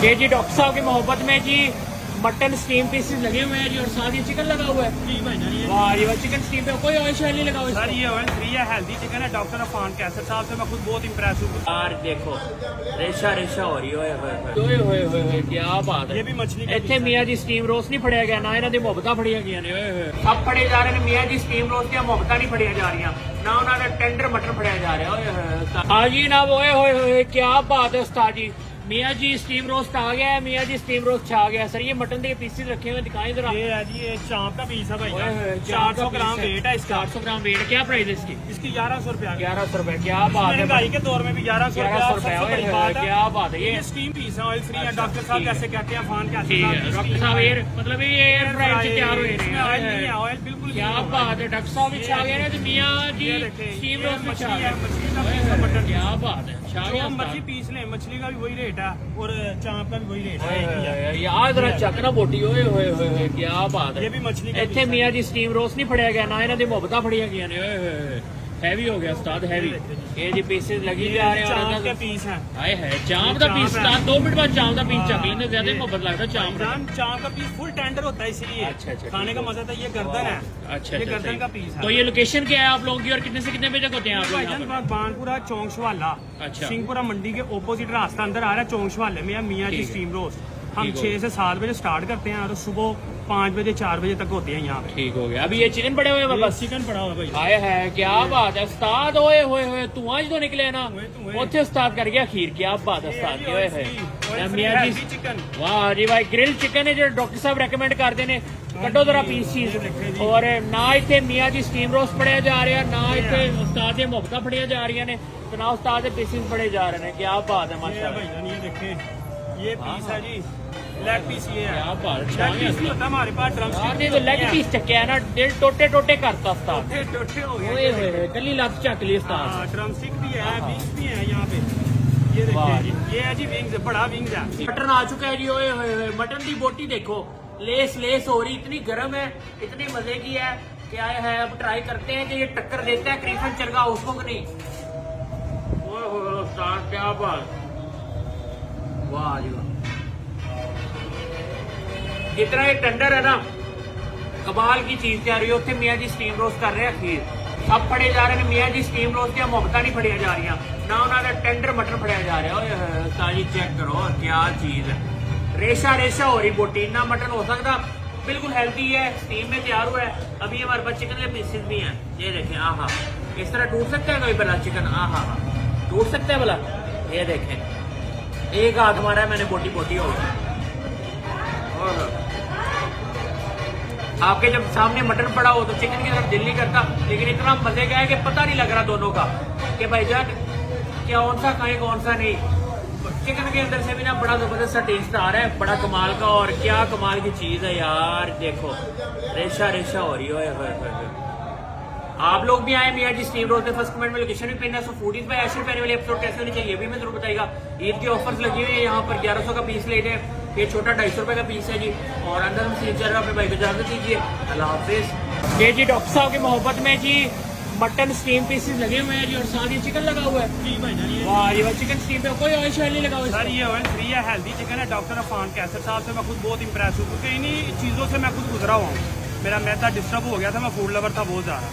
ये जी डॉक्टर साहब की मोहब्बत में जी मटन स्टीम पीसेस लगे हुए हैं जी और साथ ही चिकन लगा हुआ है। जी भाई जान ये वाह ये चिकन स्टीम पे कोई ऑयल शायल नहीं लगा हुआ सर, ये ऑयल फ्री है, हेल्दी चिकन है। डॉक्टर अफान कैसर साहब से मैं खुद बहुत इम्प्रेस हूँ। यार देखो रेशा रेशा हो रही है क्या बात है। ये भी मछली ਇੱਥੇ ਮੀਆਂ ਜੀ ਸਟੀਮ ਰੋਸਟ ਨਹੀਂ ਫੜਿਆ ਗਿਆ ਨਾ ਇਹਨਾਂ ਦੀ ਮੁਹੱਬਤਾਂ ਫੜੀਆਂ ਗਈਆਂ ਨੇ ਓਏ ਹੋਏ ਸਭ ਫੜੇ ਜਾ ਰਹੇ ਨੇ ਮੀਆਂ ਜੀ ਸਟੀਮ ਰੋਸਟ ਦੀਆਂ ਮੁਹੱਬਤਾਂ ਨਹੀਂ ਫੜੀਆਂ ਜਾ ਰਹੀਆਂ ਨਾ ਉਹਨਾਂ ਦਾ ਟੈਂਡਰ ਮਟਨ ਫੜਿਆ ਜਾ ਰਿਹਾ ਓਏ ਹੋਏ ਹਾਜੀ ਨਾ ਓਏ ਹੋਏ ਹੋਏ ਕੀ ਬਾਤ ਹੈ ਉਸਤਾਦ जी मियाँ जी स्टीम रोस्ट आ गया है। मियाँ जी स्टीम रोस्ट आ गया सर। ये मटन के पीसेस रखे हुए दिखाएं जरा। ये है जी, ये चाप का पीस है भाई। 400 ग्राम वेट है इसका। 400 ग्राम वेट। क्या प्राइस है इसकी? इसकी 1100 रुपया। 1100 रुपए। क्या बात है। महंगाई के दौर में भी 1100 रुपया। क्या बात है। ये स्टीम पीस है, ऑयल फ्री है। डॉक्टर साहब कैसे कहते हैं, अफान ठीक है डॉक्टर साहब एयर मतलब ये एयर फ्रायर से तैयार हुए हैं। ऑयल नहीं है, ऑयल बिल्कुल। क्या बात है। डॉक्टर साहब भी छा गए हैं तो मियाँ जी स्टीम रोस्ट में छा गए। क्या बात है। जो मछली पीस ले, मछली का भी वही रेट है और चाप का भी वही रेट है। यार जरा ਚੱਕ ਨਾ ਬੋਟੀ ਓਏ ਹੋਏ ਹੋਏ ਕੀ ਬਾਤ ਹੈ। ये भी मछली का ਇੱਥੇ ਮੀਆਂ ਜੀ ਸਟੀਮ ਰੋਸਟ ਨਹੀਂ ਫੜਿਆ ਗਿਆ ਨਾ ਇਹਨਾਂ ਦੀ ਮੁਹੱਬਤਾਂ ਫੜੀਆਂ ਗਈਆਂ ਨੇ ਓਏ ਹੋਏ हैवी हो गया उस्ताद हैवी। ये जी पीसेस लगी जा रहे हैं चाप के पीस हैं। हाय है चाप का पीस उस्ताद 2 मिनट बाद चाप का पीस चक लेने ज्यादा मोहब्बत लगता है चाप का। चाप का पीस फुल टेंडर होता है इसलिए। अच्छा खाने का मजा था। ये गर्दन है। अच्छा ये गर्दन का पीस है। तो ये लोकेशन क्या है आप लोगों की और कितने से कितने बजे तक होते हैं आप लोग यहाँ पर? बानपुरा चौक शवाला। अच्छा। सिंहपुरा मंडी के ओपोजिट रास्ता अंदर आ रहा है। चौक शवाले में मियाँ जी स्टीम रोस्ट। हम 6 से 7 बजे स्टार्ट करते हैं और सुबह 5 बजे 4 बजे तक होते हैं यहाँ पे। ठीक हो गया। अभी ये चिकन पड़े हुए हैं बस। चिकन पड़ा हुआ भाई। आए है क्या बात है उस्ताद ओए होए होए तू आज तो निकले ना उथे उस्ताद कर गया खीर। क्या बात है उस्ताद की ओए है मियां जी चिकन। वाह जी भाई ग्रिल चिकन है जो डॉक्टर साहब रेकमेंड करते हैं। कटो जरा पीस चीज और ना इतने मियां जी स्टीम रोस्ट पड़े जा रहे हैं ना इतने उस्ताद दी मुहब्बतां फड़िया जा रही ने तो ना उस्ताद दे पीसेस पड़े जा रहे हैं। क्या बात है माशाल्लाह। भाईजान ये देखें ये पीस है जी, लेग पीस ये है। क्या बात है। लेग पीस नहीं होता हमारे पास, ड्रम स्टिक। नहीं तो लेग पीस चक्के है ना दिल टोटे टोटे करता उस्ताद। टोटे हो गए। ओए होए कल्ली लत चक ली उस्ताद। ड्रम स्टिक भी है, विंग्स भी है यहाँ पे। ये देखिए ये है जी विंग्स, बड़ा विंग्स है। मटन आ चुका है जी ओए होए होए मटन की बोटी देखो लेस लेस हो रही इतनी गर्म है इतनी मजे की है। क्या है अब ट्राई करते हैं कि ये टक्कर देता है क्रीफन चरगा उसको कि नहीं। ओए होए उस्ताद क्या बात। वाह जी वाह। जितना ये टेंडर है ना कमाल की चीज तैयार हुई। उत्थे मियाँ जी स्टीम रोस्ट कर रहे हैं खीर। अब फड़े जा रहे हैं मियाँ जी स्टीम रोस्ट दी मुहब्बतां नहीं फड़िया जा रही ना उन्होंने टेंडर मटन फड़िया जा रहा है। ताजी चेक करो क्या चीज है। रेशा रेशा हो रही बोटी। इतना मटन हो सकता बिल्कुल हेल्दी है स्टीम में तैयार हुआ है। अभी हमारे पास चिकन के पीसेस भी हैं। ये देखें आहा इस तरह टूट सकता है कोई भला चिकन। आहा टूट सकता है भला। ये देखें एक हाथ मारा है मैंने बोटी बोटी हो गई। आपके जब सामने मटन पड़ा हो तो चिकन की तरफ दिल नहीं करता लेकिन इतना मजे का है कि पता नहीं लग रहा दोनों का कि भाईजान कौन सा खाएं कौन सा नहीं। चिकन के अंदर से भी ना बड़ा जबरदस्त सा टेस्ट आ रहा है बड़ा कमाल का। और क्या कमाल की चीज है यार देखो रेशा रेशा हो रही है। आप लोग भी आए मियाँ जी स्टीम रोस्ट में। फर्स्ट कमेंट में लोकेशन भी पेन है। सो फूडीज में ऐसे पहने वाले एपिसोड कैसे होनी चाहिए भी मैं जरूर बताइएगा। ईद की ऑफर्स लगी हुई है यहाँ पर 1100 का पीस ले जाए। ये छोटा 250 रुपए का पीस है जी और अंदर में सीन चल रहा है। अपने भाई को इजाजत दीजिए अल्लाह हाफिज। ये जी डॉक्टर साहब की मोहब्बत में जी मटन स्टीम पीसेस लगे हुए हैं जी और साथ ही चिकन लगा हुआ है। जी भाईजान वाह ये चिकन स्टीम पे कोई ऑयल शायल नहीं लगा हुआ। सर ये ऑयल फ्री है, हेल्दी चिकन है। डॉक्टर अफान कैसर साहब से मैं खुद बहुत इम्प्रेस हूँ क्योंकि इन्हीं चीज़ों से मैं खुद गुजरा हुआ हूँ। मेरा मैदा डिस्टर्ब हो गया था, मैं फूड लवर था बहुत ज़्यादा।